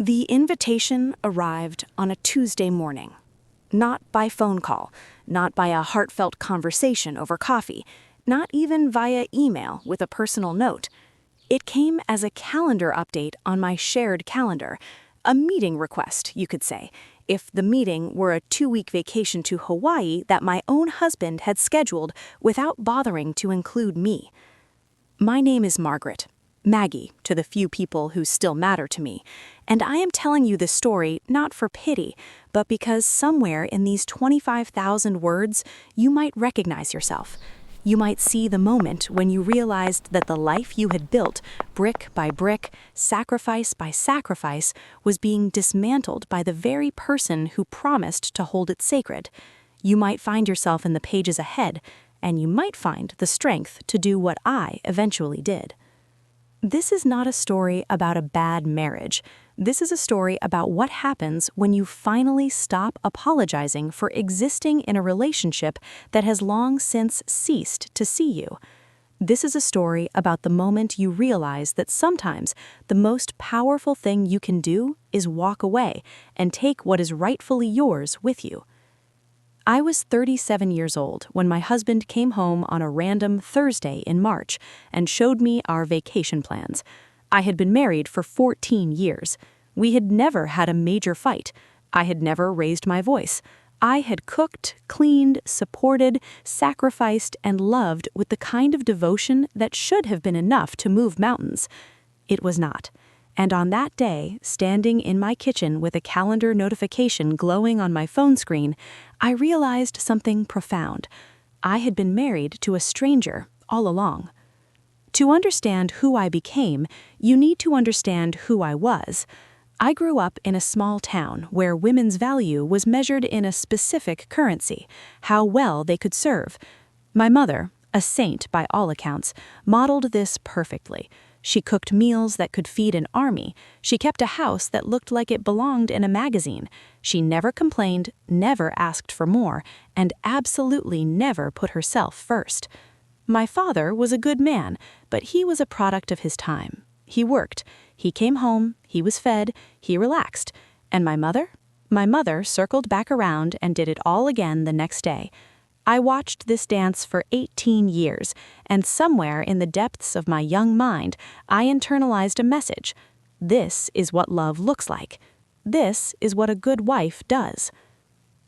The invitation arrived on a Tuesday morning. Not by phone call, not by a heartfelt conversation over coffee, not even via email with a personal note. It came as a calendar update on my shared calendar, a meeting request, you could say, if the meeting were a 2-week vacation to Hawaii that my own husband had scheduled without bothering to include me. My name is Margaret, Maggie to the few people who still matter to me, and I am telling you this story not for pity, but because somewhere in these 25,000 words you might recognize yourself. You might see the moment when you realized that the life you had built, brick by brick, sacrifice by sacrifice, was being dismantled by the very person who promised to hold it sacred. You might find yourself in the pages ahead, and you might find the strength to do what I eventually did. This is not a story about a bad marriage. This is a story about what happens when you finally stop apologizing for existing in a relationship that has long since ceased to see you. This is a story about the moment you realize that sometimes the most powerful thing you can do is walk away and take what is rightfully yours with you. I was 37 years old when my husband came home on a random Thursday in March and showed me our vacation plans. I had been married for 14 years. We had never had a major fight. I had never raised my voice. I had cooked, cleaned, supported, sacrificed, and loved with the kind of devotion that should have been enough to move mountains. It was not. And on that day, standing in my kitchen with a calendar notification glowing on my phone screen, I realized something profound. I had been married to a stranger all along. To understand who I became, you need to understand who I was. I grew up in a small town where women's value was measured in a specific currency, how well they could serve. My mother, a saint by all accounts, modeled this perfectly. She cooked meals that could feed an army. She kept a house that looked like it belonged in a magazine. She never complained, never asked for more, and absolutely never put herself first. My father was a good man, but he was a product of his time. He worked. He came home. He was fed. He relaxed. And my mother? My mother circled back around and did it all again the next day. I watched this dance for 18 years, and somewhere in the depths of my young mind, I internalized a message. This is what love looks like. This is what a good wife does.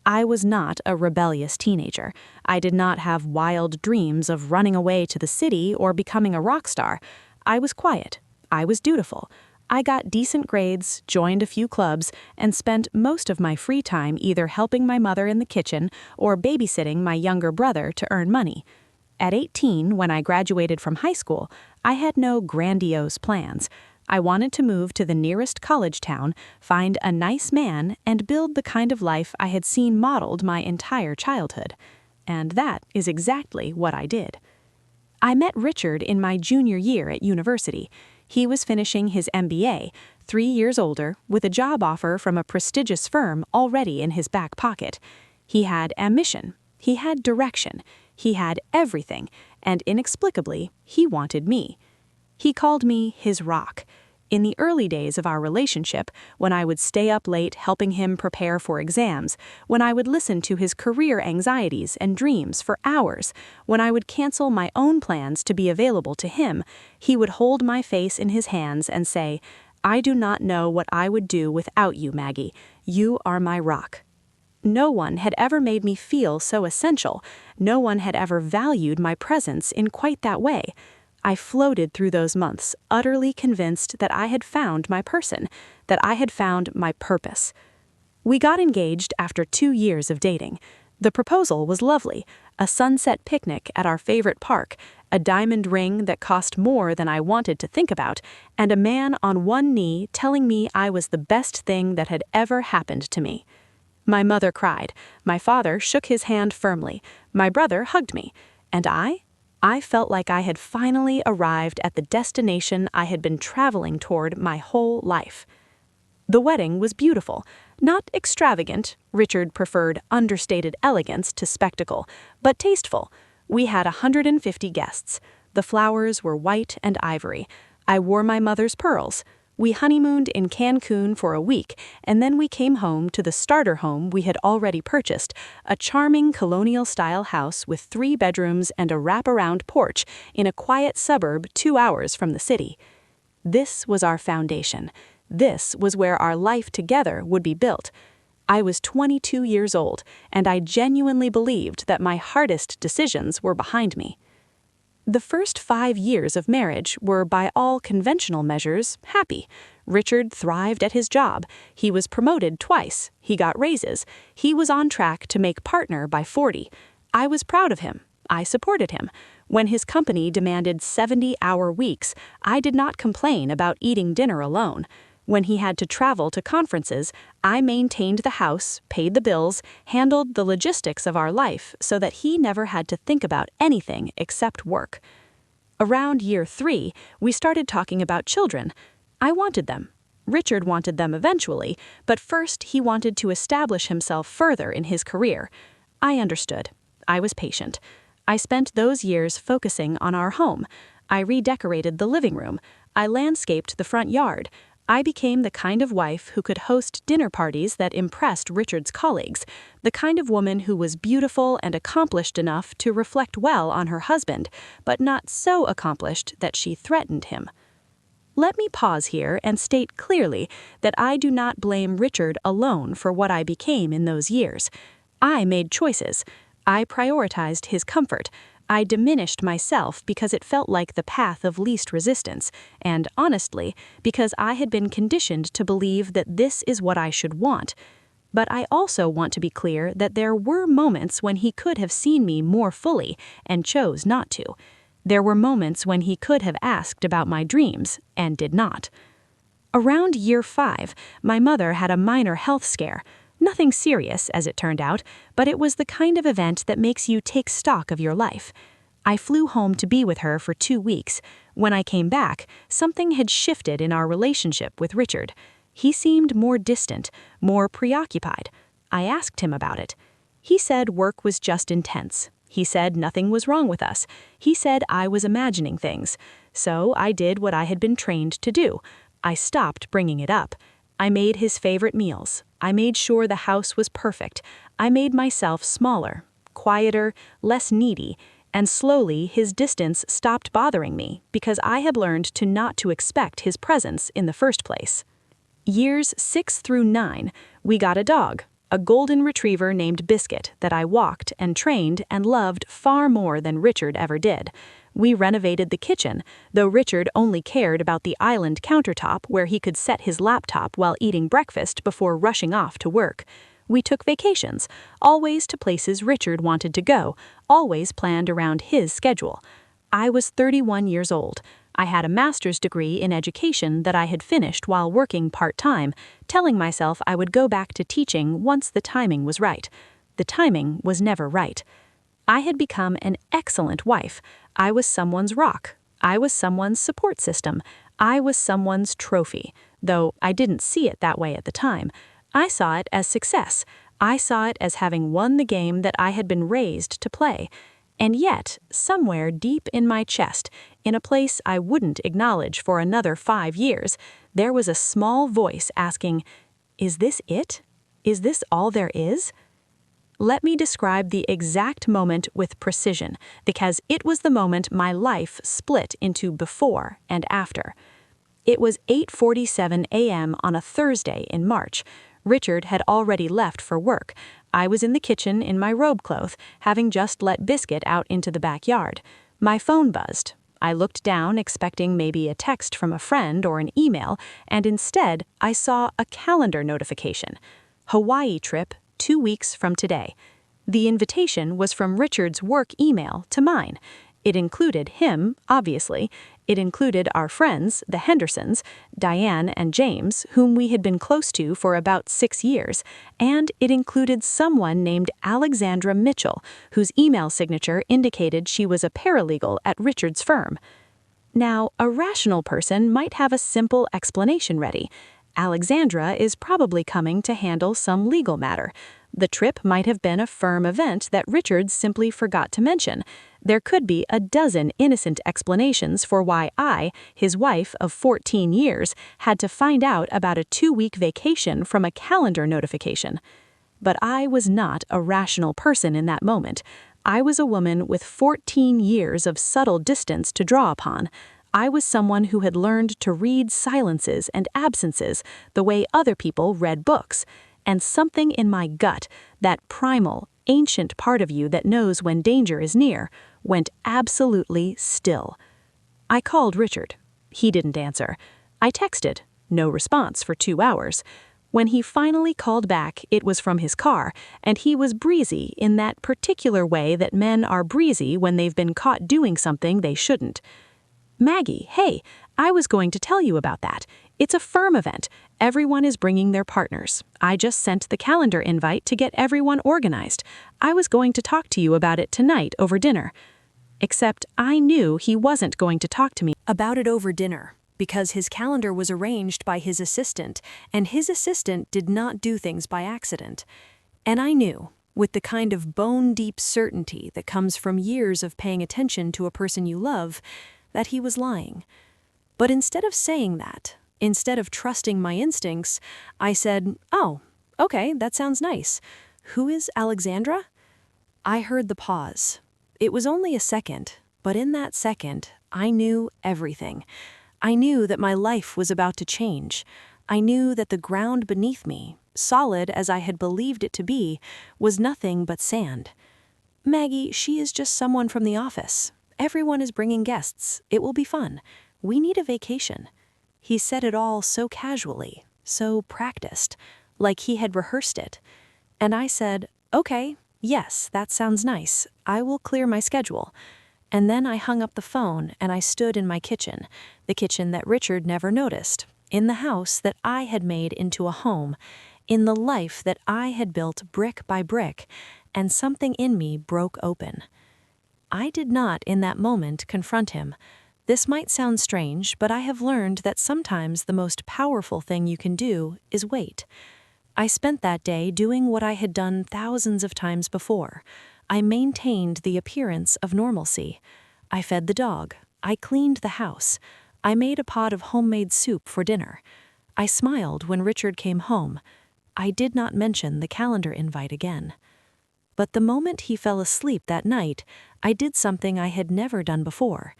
I was not a rebellious teenager. I did not have wild dreams of running away to the city or becoming a rock star. I was quiet. I was dutiful. I got decent grades, joined a few clubs, and spent most of my free time either helping my mother in the kitchen or babysitting my younger brother to earn money. At 18, when I graduated from high school, I had no grandiose plans. I wanted to move to the nearest college town, find a nice man, and build the kind of life I had seen modeled my entire childhood. And that is exactly what I did. I met Richard in my junior year at university. He was finishing his MBA, 3 years older, with a job offer from a prestigious firm already in his back pocket. He had ambition. He had direction. He had everything, and inexplicably, he wanted me. He called me his rock. In the early days of our relationship, when I would stay up late helping him prepare for exams, when I would listen to his career anxieties and dreams for hours, when I would cancel my own plans to be available to him, he would hold my face in his hands and say, "I do not know what I would do without you, Maggie. You are my rock." No one had ever made me feel so essential. No one had ever valued my presence in quite that way. I floated through those months, utterly convinced that I had found my person, that I had found my purpose. We got engaged after 2 years of dating. The proposal was lovely, a sunset picnic at our favorite park, a diamond ring that cost more than I wanted to think about, and a man on one knee telling me I was the best thing that had ever happened to me. My mother cried, my father shook his hand firmly, my brother hugged me, and I felt like I had finally arrived at the destination I had been traveling toward my whole life. The wedding was beautiful, not extravagant. Richard preferred understated elegance to spectacle, but tasteful. We had 150 guests. The flowers were white and ivory. I wore my mother's pearls. We honeymooned in Cancun for a week, and then we came home to the starter home we had already purchased, a charming colonial-style house with 3 bedrooms and a wraparound porch in a quiet suburb 2 hours from the city. This was our foundation. This was where our life together would be built. I was 22 years old, and I genuinely believed that my hardest decisions were behind me. The first 5 years of marriage were, by all conventional measures, happy. Richard thrived at his job. He was promoted twice. He got raises. He was on track to make partner by 40. I was proud of him. I supported him. When his company demanded 70-hour weeks, I did not complain about eating dinner alone. When he had to travel to conferences, I maintained the house, paid the bills, handled the logistics of our life so that he never had to think about anything except work. Around year 3, we started talking about children. I wanted them. Richard wanted them eventually, but first he wanted to establish himself further in his career. I understood. I was patient. I spent those years focusing on our home. I redecorated the living room. I landscaped the front yard. I became the kind of wife who could host dinner parties that impressed Richard's colleagues, the kind of woman who was beautiful and accomplished enough to reflect well on her husband, but not so accomplished that she threatened him. Let me pause here and state clearly that I do not blame Richard alone for what I became in those years. I made choices. I prioritized his comfort. I diminished myself because it felt like the path of least resistance, and honestly, because I had been conditioned to believe that this is what I should want. But I also want to be clear that there were moments when he could have seen me more fully and chose not to. There were moments when he could have asked about my dreams and did not. Around year 5, my mother had a minor health scare. Nothing serious, as it turned out, but it was the kind of event that makes you take stock of your life. I flew home to be with her for 2 weeks. When I came back, something had shifted in our relationship with Richard. He seemed more distant, more preoccupied. I asked him about it. He said work was just intense. He said nothing was wrong with us. He said I was imagining things. So I did what I had been trained to do. I stopped bringing it up. I made his favorite meals. I made sure the house was perfect. I made myself smaller, quieter, less needy, and slowly his distance stopped bothering me because I had learned to not to expect his presence in the first place. Years 6 through 9, we got a dog, a golden retriever named Biscuit that I walked and trained and loved far more than Richard ever did. We renovated the kitchen, though Richard only cared about the island countertop where he could set his laptop while eating breakfast before rushing off to work. We took vacations, always to places Richard wanted to go, always planned around his schedule. I was 31 years old. I had a master's degree in education that I had finished while working part-time, telling myself I would go back to teaching once the timing was right. The timing was never right. I had become an excellent wife. I was someone's rock. I was someone's support system. I was someone's trophy, though I didn't see it that way at the time. I saw it as success. I saw it as having won the game that I had been raised to play. And yet, somewhere deep in my chest, in a place I wouldn't acknowledge for another 5 years, there was a small voice asking, "Is this it? Is this all there is?" Let me describe the exact moment with precision, because it was the moment my life split into before and after. It was 8:47 a.m. on a Thursday in March. Richard had already left for work. I was in the kitchen in my robe cloth, having just let Biscuit out into the backyard. My phone buzzed. I looked down expecting maybe a text from a friend or an email, and instead I saw a calendar notification. Hawaii trip 2 weeks from today. The invitation was from Richard's work email to mine. It included him, obviously. It included our friends, the Hendersons, Diane and James, whom we had been close to for about 6 years, and it included someone named Alexandra Mitchell, whose email signature indicated she was a paralegal at Richard's firm. Now, a rational person might have a simple explanation ready. Alexandra is probably coming to handle some legal matter. The trip might have been a firm event that Richard simply forgot to mention. There could be a dozen innocent explanations for why I, his wife of 14 years, had to find out about a 2-week vacation from a calendar notification. But I was not a rational person in that moment. I was a woman with 14 years of subtle distance to draw upon. I was someone who had learned to read silences and absences the way other people read books. And something in my gut, that primal, ancient part of you that knows when danger is near, went absolutely still. I called Richard. He didn't answer. I texted. No response for 2 hours. When he finally called back, it was from his car, and he was breezy in that particular way that men are breezy when they've been caught doing something they shouldn't. "Maggie, hey, I was going to tell you about that. It's a firm event. Everyone is bringing their partners. I just sent the calendar invite to get everyone organized. I was going to talk to you about it tonight over dinner." Except I knew he wasn't going to talk to me about it over dinner, because his calendar was arranged by his assistant, and his assistant did not do things by accident. And I knew, with the kind of bone-deep certainty that comes from years of paying attention to a person you love, that he was lying. But instead of saying that, instead of trusting my instincts, I said, "Oh, okay, that sounds nice. Who is Alexandra?" I heard the pause. It was only a second, but in that second, I knew everything. I knew that my life was about to change. I knew that the ground beneath me, solid as I had believed it to be, was nothing but sand. "Maggie, she is just someone from the office. Everyone is bringing guests. It will be fun. We need a vacation." He said it all so casually, so practiced, like he had rehearsed it. And I said, "Okay, yes, that sounds nice. I will clear my schedule." And then I hung up the phone and I stood in my kitchen, the kitchen that Richard never noticed, in the house that I had made into a home, in the life that I had built brick by brick, and something in me broke open. I did not, in that moment, confront him. This might sound strange, but I have learned that sometimes the most powerful thing you can do is wait. I spent that day doing what I had done thousands of times before. I maintained the appearance of normalcy. I fed the dog. I cleaned the house. I made a pot of homemade soup for dinner. I smiled when Richard came home. I did not mention the calendar invite again. But the moment he fell asleep that night, I did something I had never done before.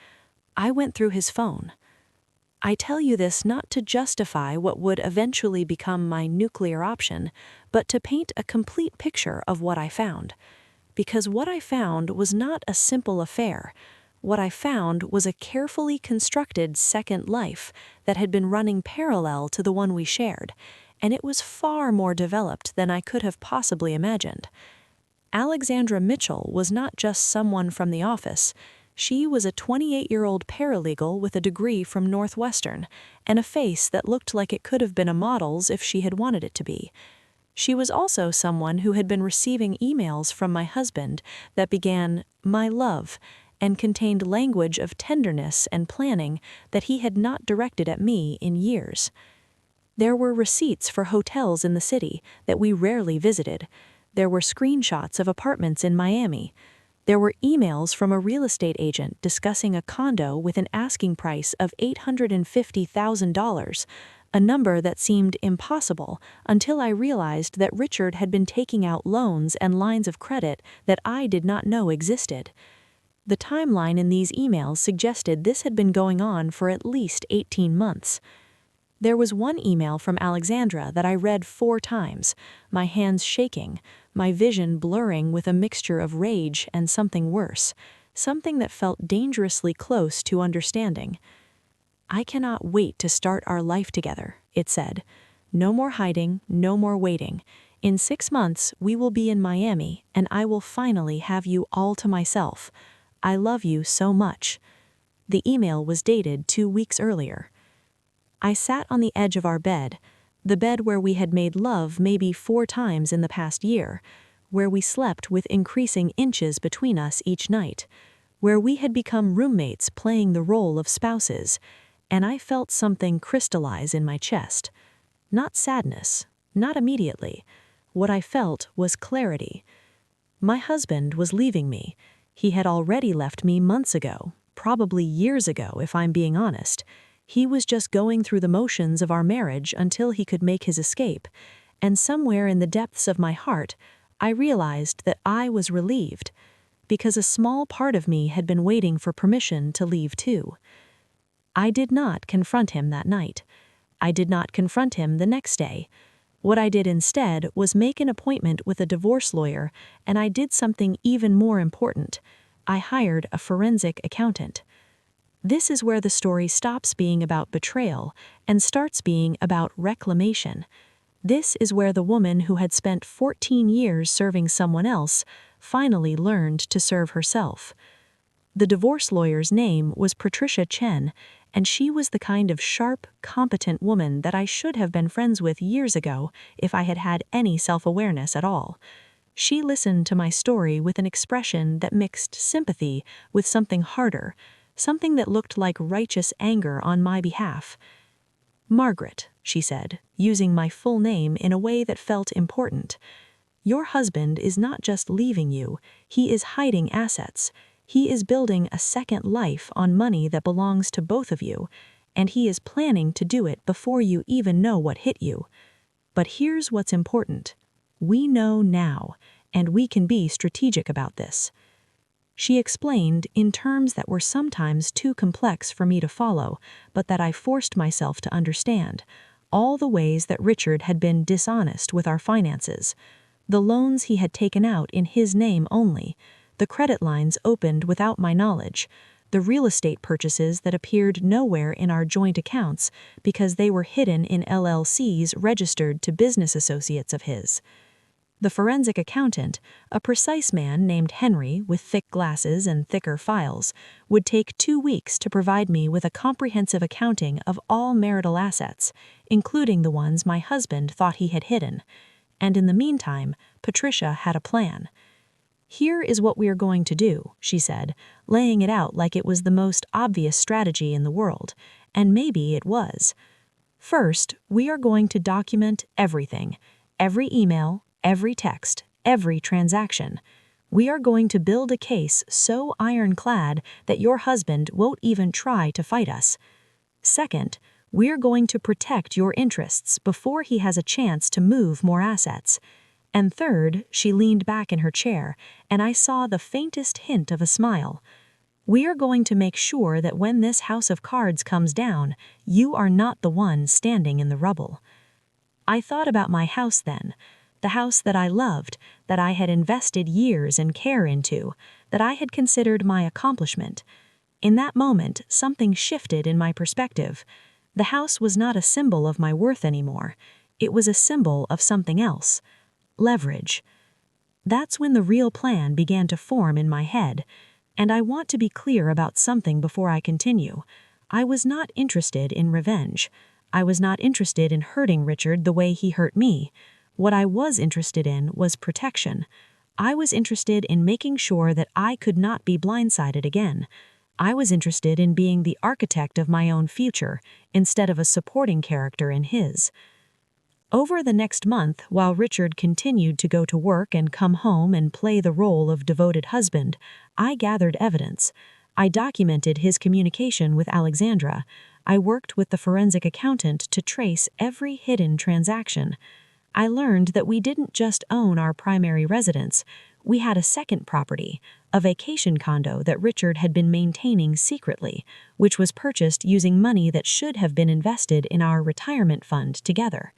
I went through his phone. I tell you this not to justify what would eventually become my nuclear option, but to paint a complete picture of what I found. Because what I found was not a simple affair. What I found was a carefully constructed second life that had been running parallel to the one we shared, and it was far more developed than I could have possibly imagined. Alexandra Mitchell was not just someone from the office. She was a 28-year-old paralegal with a degree from Northwestern and a face that looked like it could have been a model's if she had wanted it to be. She was also someone who had been receiving emails from my husband that began, "My love," and contained language of tenderness and planning that he had not directed at me in years. There were receipts for hotels in the city that we rarely visited. There were screenshots of apartments in Miami. There were emails from a real estate agent discussing a condo with an asking price of $850,000, a number that seemed impossible until I realized that Richard had been taking out loans and lines of credit that I did not know existed. The timeline in these emails suggested this had been going on for at least 18 months. There was one email from Alexandra that I read 4 times, my hands shaking, my vision blurring with a mixture of rage and something worse, something that felt dangerously close to understanding. "I cannot wait to start our life together," it said. "No more hiding, no more waiting. In 6 months, we will be in Miami, and I will finally have you all to myself. I love you so much." The email was dated 2 weeks earlier. I sat on the edge of our bed, the bed where we had made love maybe 4 times in the past year, where we slept with increasing inches between us each night, where we had become roommates playing the role of spouses, and I felt something crystallize in my chest. Not sadness, not immediately. What I felt was clarity. My husband was leaving me. He had already left me months ago, probably years ago if I'm being honest. He was just going through the motions of our marriage until he could make his escape, and somewhere in the depths of my heart, I realized that I was relieved, because a small part of me had been waiting for permission to leave too. I did not confront him that night. I did not confront him the next day. What I did instead was make an appointment with a divorce lawyer, and I did something even more important. I hired a forensic accountant. This is where the story stops being about betrayal and starts being about reclamation. This is where the woman who had spent 14 years serving someone else finally learned to serve herself. The divorce lawyer's name was Patricia Chen, and she was the kind of sharp, competent woman that I should have been friends with years ago if I had had any self-awareness at all. She listened to my story with an expression that mixed sympathy with something harder, something that looked like righteous anger on my behalf. "Margaret," she said, using my full name in a way that felt important, "your husband is not just leaving you, he is hiding assets. He is building a second life on money that belongs to both of you, and he is planning to do it before you even know what hit you. But here's what's important. We know now, and we can be strategic about this." She explained in terms that were sometimes too complex for me to follow, but that I forced myself to understand, all the ways that Richard had been dishonest with our finances, the loans he had taken out in his name only, the credit lines opened without my knowledge, the real estate purchases that appeared nowhere in our joint accounts because they were hidden in LLCs registered to business associates of his. The forensic accountant, a precise man named Henry with thick glasses and thicker files, would take 2 weeks to provide me with a comprehensive accounting of all marital assets, including the ones my husband thought he had hidden. And in the meantime, Patricia had a plan. "Here is what we are going to do," she said, laying it out like it was the most obvious strategy in the world, and maybe it was. "First, we are going to document everything, every email, every text, every transaction. We are going to build a case so ironclad that your husband won't even try to fight us. Second, we're going to protect your interests before he has a chance to move more assets. And third," she leaned back in her chair, and I saw the faintest hint of a smile, "we are going to make sure that when this house of cards comes down, you are not the one standing in the rubble." I thought about my house then, the house that I loved, that I had invested years and care into, that I had considered my accomplishment. In that moment, something shifted in my perspective. The house was not a symbol of my worth anymore. It was a symbol of something else. Leverage. That's when the real plan began to form in my head, and I want to be clear about something before I continue. I was not interested in revenge. I was not interested in hurting Richard the way he hurt me. What I was interested in was protection. I was interested in making sure that I could not be blindsided again. I was interested in being the architect of my own future, instead of a supporting character in his. Over the next month, while Richard continued to go to work and come home and play the role of devoted husband, I gathered evidence. I documented his communication with Alexandra. I worked with the forensic accountant to trace every hidden transaction. I learned that we didn't just own our primary residence. We had a second property, a vacation condo that Richard had been maintaining secretly, which was purchased using money that should have been invested in our retirement fund together.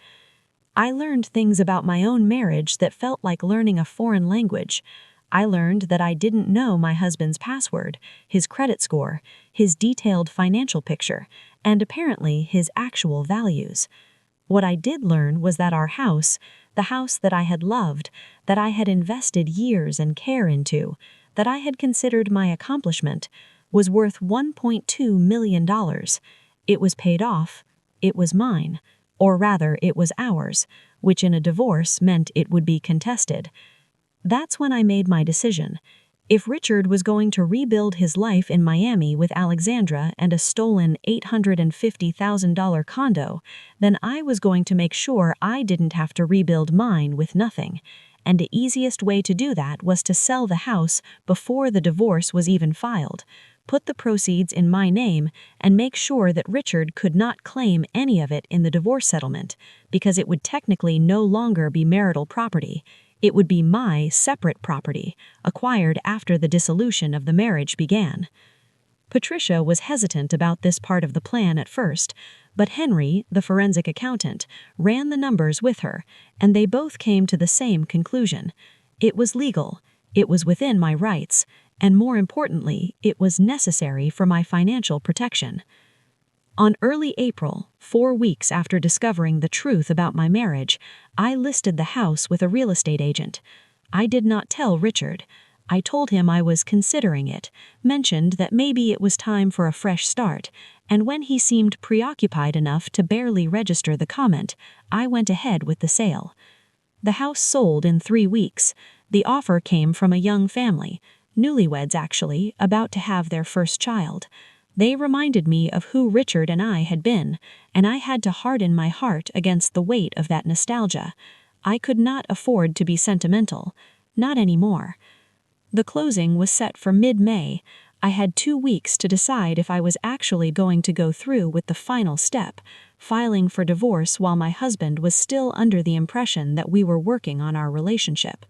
I learned things about my own marriage that felt like learning a foreign language. I learned that I didn't know my husband's password, his credit score, his detailed financial picture, and apparently his actual values. What I did learn was that our house, the house that I had loved, that I had invested years and care into, that I had considered my accomplishment, was worth $1.2 million. It was paid off. It was mine. Or rather, it was ours, which in a divorce meant it would be contested. That's when I made my decision. If Richard was going to rebuild his life in Miami with Alexandra and a stolen $850,000 condo, then I was going to make sure I didn't have to rebuild mine with nothing. And the easiest way to do that was to sell the house before the divorce was even filed, put the proceeds in my name, and make sure that Richard could not claim any of it in the divorce settlement, because it would technically no longer be marital property. It would be my separate property, acquired after the dissolution of the marriage began. Patricia was hesitant about this part of the plan at first, but Henry, the forensic accountant, ran the numbers with her, and they both came to the same conclusion. It was legal, it was within my rights, and more importantly, it was necessary for my financial protection. On early April, 4 weeks after discovering the truth about my marriage, I listed the house with a real estate agent. I did not tell Richard. I told him I was considering it, mentioned that maybe it was time for a fresh start, and when he seemed preoccupied enough to barely register the comment, I went ahead with the sale. The house sold in 3 weeks. The offer came from a young family, newlyweds actually, about to have their first child. They reminded me of who Richard and I had been, and I had to harden my heart against the weight of that nostalgia. I could not afford to be sentimental. Not anymore. The closing was set for mid-May. I had 2 weeks to decide if I was actually going to go through with the final step, filing for divorce while my husband was still under the impression that we were working on our relationship.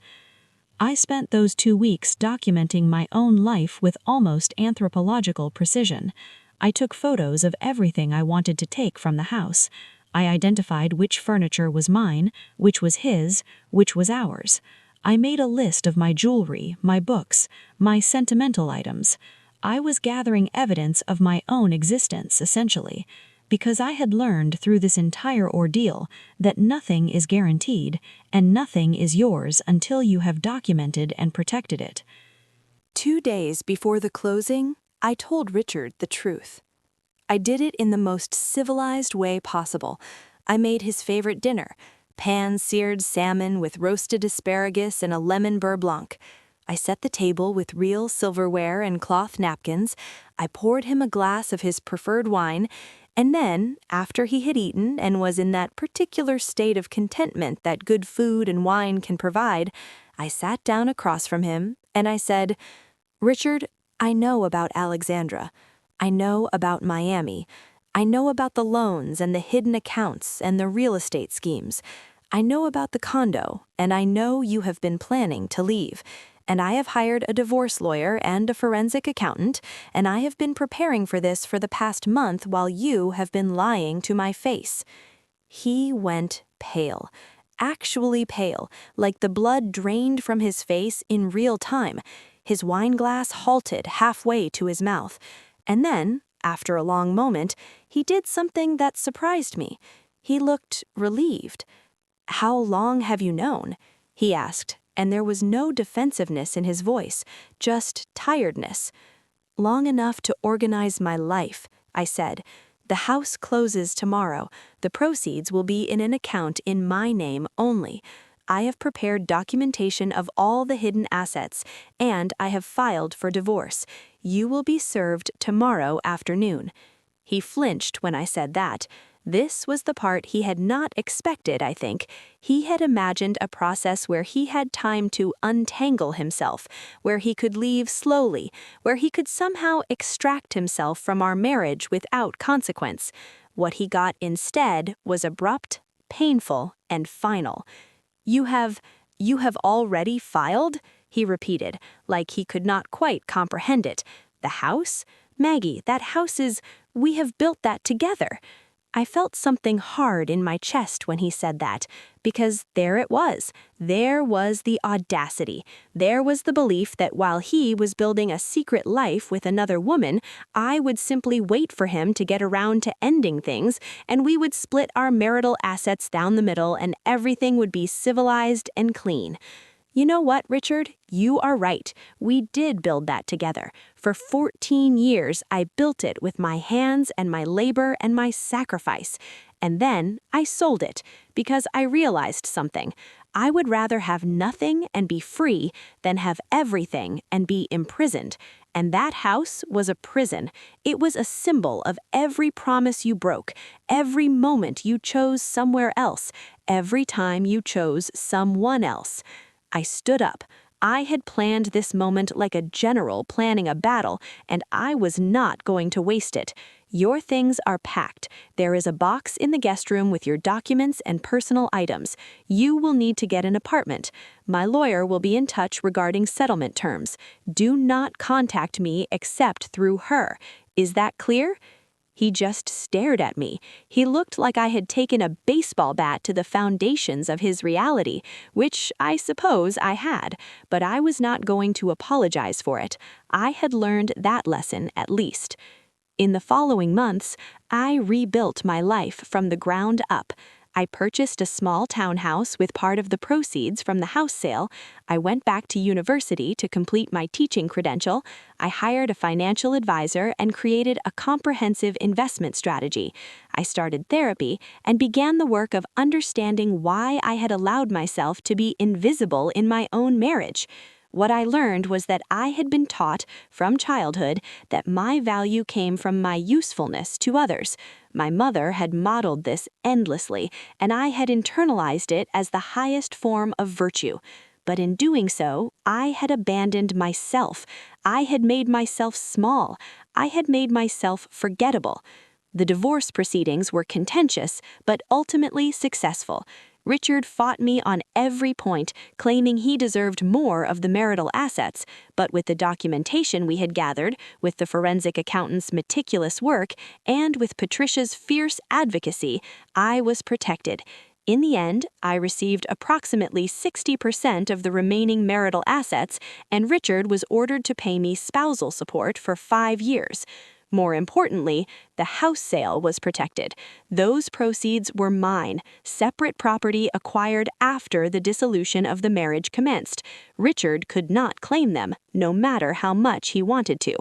I spent those 2 weeks documenting my own life with almost anthropological precision. I took photos of everything I wanted to take from the house. I identified which furniture was mine, which was his, which was ours. I made a list of my jewelry, my books, my sentimental items. I was gathering evidence of my own existence, essentially, because I had learned through this entire ordeal that nothing is guaranteed and nothing is yours until you have documented and protected it. 2 days before the closing, I told Richard the truth. I did it in the most civilized way possible. I made his favorite dinner, pan-seared salmon with roasted asparagus and a lemon beurre blanc. I set the table with real silverware and cloth napkins. I poured him a glass of his preferred wine, and then, after he had eaten and was in that particular state of contentment that good food and wine can provide, I sat down across from him and I said, "Richard, I know about Alexandra. I know about Miami. I know about the loans and the hidden accounts and the real estate schemes. I know about the condo, and I know you have been planning to leave. And I have hired a divorce lawyer and a forensic accountant, and I have been preparing for this for the past month while you have been lying to my face." He went pale, actually pale, like the blood drained from his face in real time. His wineglass halted halfway to his mouth, and then, after a long moment, he did something that surprised me. He looked relieved. "How long have you known?" he asked, and there was no defensiveness in his voice, just tiredness. "Long enough to organize my life," I said. "The house closes tomorrow. The proceeds will be in an account in my name only. I have prepared documentation of all the hidden assets, and I have filed for divorce. You will be served tomorrow afternoon." He flinched when I said that. This was the part he had not expected, I think. He had imagined a process where he had time to untangle himself, where he could leave slowly, where he could somehow extract himself from our marriage without consequence. What he got instead was abrupt, painful, and final. You have already filed?" he repeated, like he could not quite comprehend it. "The house? Maggie, that house is, we have built that together." I felt something hard in my chest when he said that, because there it was. There was the audacity. There was the belief that while he was building a secret life with another woman, I would simply wait for him to get around to ending things, and we would split our marital assets down the middle and everything would be civilized and clean. You know what, Richard? You are right. We did build that together. For 14 years, I built it with my hands and my labor and my sacrifice. And then I sold it because I realized something. I would rather have nothing and be free than have everything and be imprisoned. And that house was a prison. It was a symbol of every promise you broke, every moment you chose somewhere else, every time you chose someone else. I stood up. I had planned this moment like a general planning a battle, and I was not going to waste it. Your things are packed. There is a box in the guest room with your documents and personal items. You will need to get an apartment. My lawyer will be in touch regarding settlement terms. Do not contact me except through her. Is that clear? He just stared at me. He looked like I had taken a baseball bat to the foundations of his reality, which I suppose I had, but I was not going to apologize for it. I had learned that lesson at least. In the following months, I rebuilt my life from the ground up. I purchased a small townhouse with part of the proceeds from the house sale. I went back to university to complete my teaching credential. I hired a financial advisor and created a comprehensive investment strategy. I started therapy and began the work of understanding why I had allowed myself to be invisible in my own marriage. What I learned was that I had been taught from childhood that my value came from my usefulness to others. My mother had modeled this endlessly, and I had internalized it as the highest form of virtue. But in doing so, I had abandoned myself. I had made myself small. I had made myself forgettable. The divorce proceedings were contentious, but ultimately successful. Richard fought me on every point, claiming he deserved more of the marital assets, but with the documentation we had gathered, with the forensic accountant's meticulous work, and with Patricia's fierce advocacy, I was protected. In the end, I received approximately 60% of the remaining marital assets, and Richard was ordered to pay me spousal support for 5 years. More importantly, the house sale was protected. Those proceeds were mine, separate property acquired after the dissolution of the marriage commenced. Richard could not claim them, no matter how much he wanted to.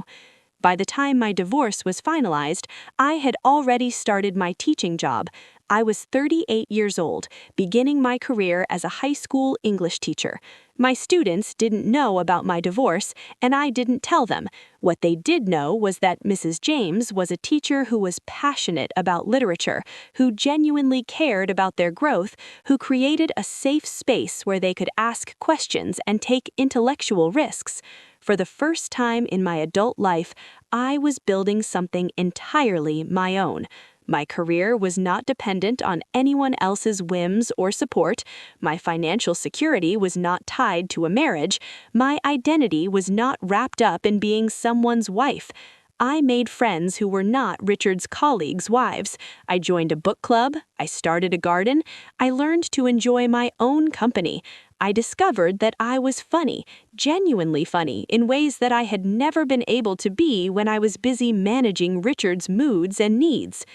By the time my divorce was finalized, I had already started my teaching job. I was 38 years old, beginning my career as a high school English teacher. My students didn't know about my divorce, and I didn't tell them. What they did know was that Mrs. James was a teacher who was passionate about literature, who genuinely cared about their growth, who created a safe space where they could ask questions and take intellectual risks. For the first time in my adult life, I was building something entirely my own. My career was not dependent on anyone else's whims or support. My financial security was not tied to a marriage. My identity was not wrapped up in being someone's wife. I made friends who were not Richard's colleagues' wives. I joined a book club. I started a garden. I learned to enjoy my own company. I discovered that I was funny, genuinely funny, in ways that I had never been able to be when I was busy managing Richard's moods and needs.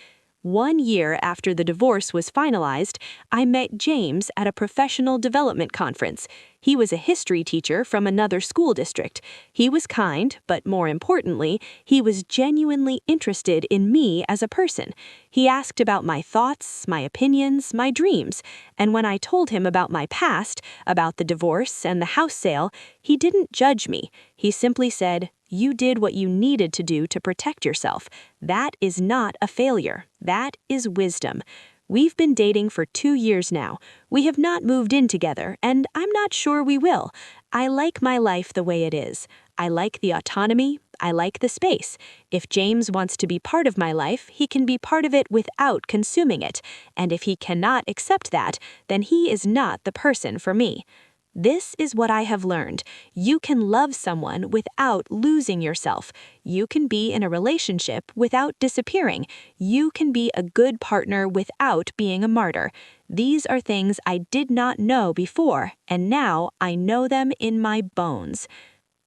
1 year after the divorce was finalized, I met James at a professional development conference. He was a history teacher from another school district. He was kind, but more importantly, he was genuinely interested in me as a person. He asked about my thoughts, my opinions, my dreams, and when I told him about my past, about the divorce and the house sale, he didn't judge me. He simply said, "You did what you needed to do to protect yourself. That is not a failure. That is wisdom." We've been dating for 2 years now. We have not moved in together, and I'm not sure we will. I like my life the way it is. I like the autonomy. I like the space. If James wants to be part of my life, he can be part of it without consuming it. And if he cannot accept that, then he is not the person for me. This is what I have learned. You can love someone without losing yourself. You can be in a relationship without disappearing. You can be a good partner without being a martyr. These are things I did not know before, and now I know them in my bones.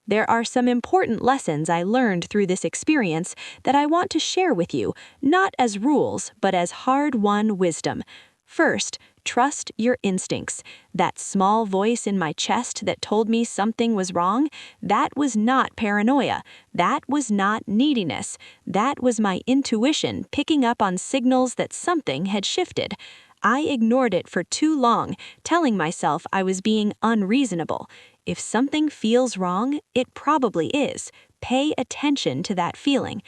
There are some important lessons I learned through this experience that I want to share with you, not as rules, but as hard-won wisdom. First, Trust your instincts. That small voice in my chest that told me something was wrong, that was not paranoia. That was not neediness. That was my intuition picking up on signals that something had shifted. I ignored it for too long, telling myself I was being unreasonable. If something feels wrong, it probably is. Pay attention to that feeling.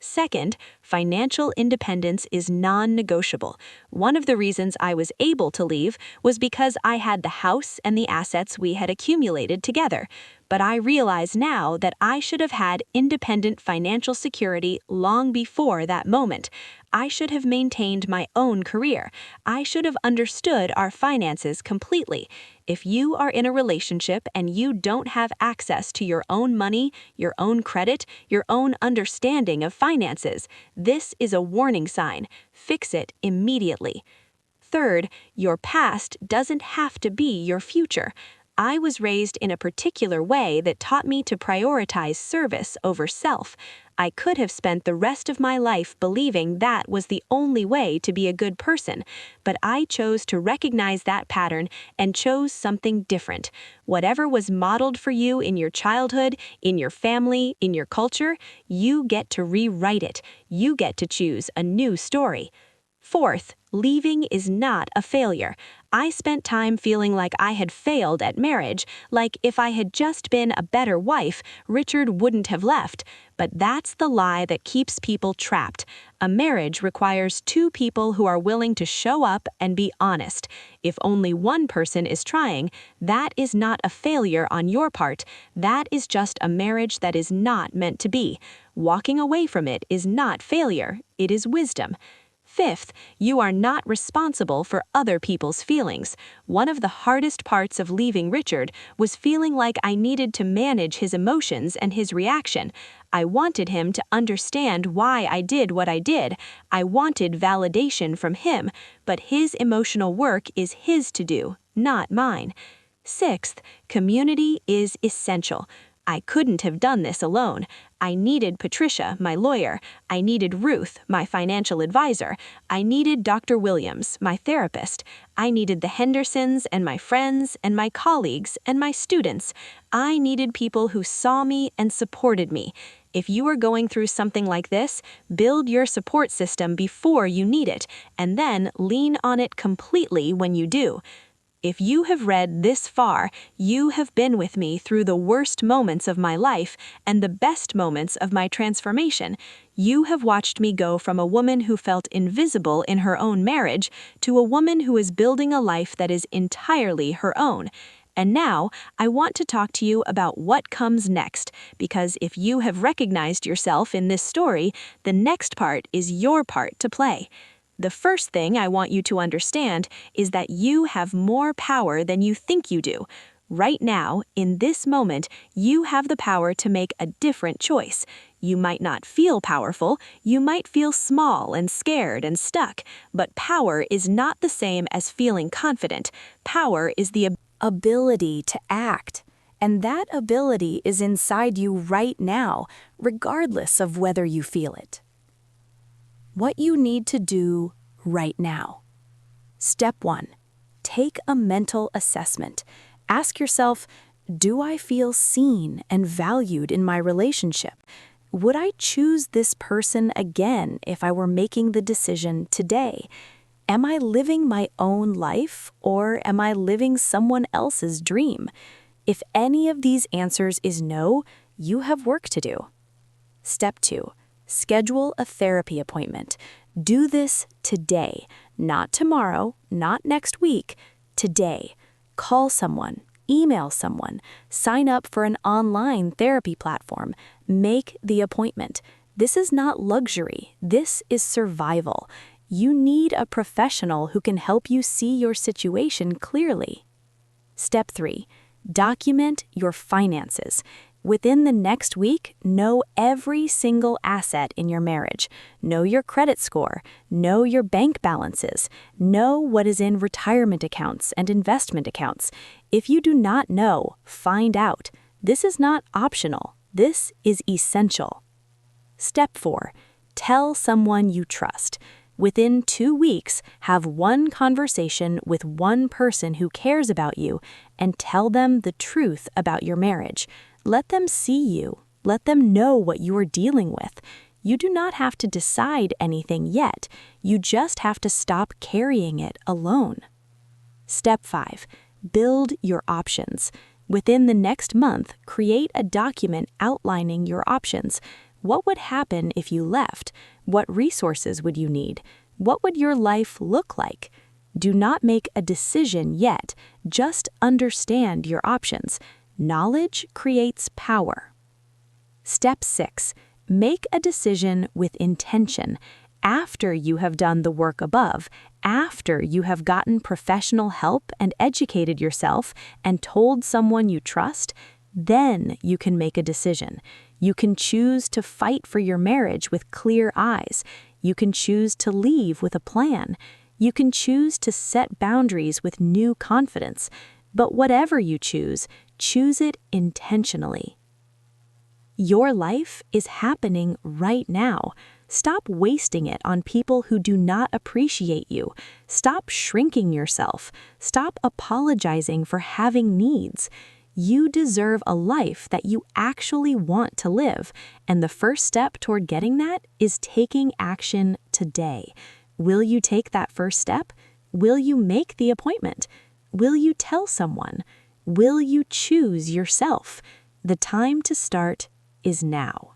Second, financial independence is non-negotiable. One of the reasons I was able to leave was because I had the house and the assets we had accumulated together. But I realize now that I should have had independent financial security long before that moment. I should have maintained my own career. I should have understood our finances completely. If you are in a relationship and you don't have access to your own money, your own credit, your own understanding of finances, this is a warning sign. Fix it immediately. Third, your past doesn't have to be your future. I was raised in a particular way that taught me to prioritize service over self. I could have spent the rest of my life believing that was the only way to be a good person, but I chose to recognize that pattern and chose something different. Whatever was modeled for you in your childhood, in your family, in your culture, you get to rewrite it. You get to choose a new story. Fourth, leaving is not a failure. I spent time feeling like I had failed at marriage, like if I had just been a better wife, Richard wouldn't have left. But that's the lie that keeps people trapped. A marriage requires two people who are willing to show up and be honest. If only one person is trying, that is not a failure on your part. That is just a marriage that is not meant to be. Walking away from it is not failure, it is wisdom. Fifth, you are not responsible for other people's feelings. One of the hardest parts of leaving Richard was feeling like I needed to manage his emotions and his reaction. I wanted him to understand why I did what I did. I wanted validation from him, but his emotional work is his to do, not mine. Sixth, community is essential. I couldn't have done this alone. I needed Patricia, my lawyer. I needed Ruth, my financial advisor. I needed Dr. Williams, my therapist. I needed the Hendersons and my friends and my colleagues and my students. I needed people who saw me and supported me. If you are going through something like this, build your support system before you need it, and then lean on it completely when you do. If you have read this far, you have been with me through the worst moments of my life and the best moments of my transformation. You have watched me go from a woman who felt invisible in her own marriage to a woman who is building a life that is entirely her own. And now, I want to talk to you about what comes next, because if you have recognized yourself in this story, the next part is your part to play. The first thing I want you to understand is that you have more power than you think you do. Right now, in this moment, you have the power to make a different choice. You might not feel powerful, you might feel small and scared and stuck, but power is not the same as feeling confident. Power is the ability to act. And that ability is inside you right now, regardless of whether you feel it. What you need to do right now. Step 1. Take a mental assessment. Ask yourself, do I feel seen and valued in my relationship? Would I choose this person again if I were making the decision today? Am I living my own life, or am I living someone else's dream? If any of these answers is no, you have work to do. Step 2. Schedule a therapy appointment. Do this today, not tomorrow, not next week, today. Call someone, email someone, sign up for an online therapy platform. Make the appointment. This is not luxury. This is survival. You need a professional who can help you see your situation clearly. Step 3. Document your finances. Within the next week, know every single asset in your marriage. Know your credit score. Know your bank balances. Know what is in retirement accounts and investment accounts. If you do not know, find out. This is not optional. This is essential. Step 4. Tell someone you trust. Within 2 weeks, have one conversation with one person who cares about you and tell them the truth about your marriage. Let them see you. Let them know what you are dealing with. You do not have to decide anything yet. You just have to stop carrying it alone. Step 5. Build your options. Within the next month, create a document outlining your options. What would happen if you left? What resources would you need? What would your life look like? Do not make a decision yet. Just understand your options. Knowledge creates power. Step 6. Make a decision with intention. After you have done the work above, after you have gotten professional help and educated yourself and told someone you trust, then you can make a decision. You can choose to fight for your marriage with clear eyes. You can choose to leave with a plan. You can choose to set boundaries with new confidence. But whatever you choose it intentionally. Your life is happening right now. Stop wasting it on people who do not appreciate you. Stop shrinking yourself. Stop apologizing for having needs. You deserve a life that you actually want to live, and the first step toward getting that is taking action today. Will you take that first step? Will you make the appointment? Will you tell someone? Will you choose yourself? The time to start is now.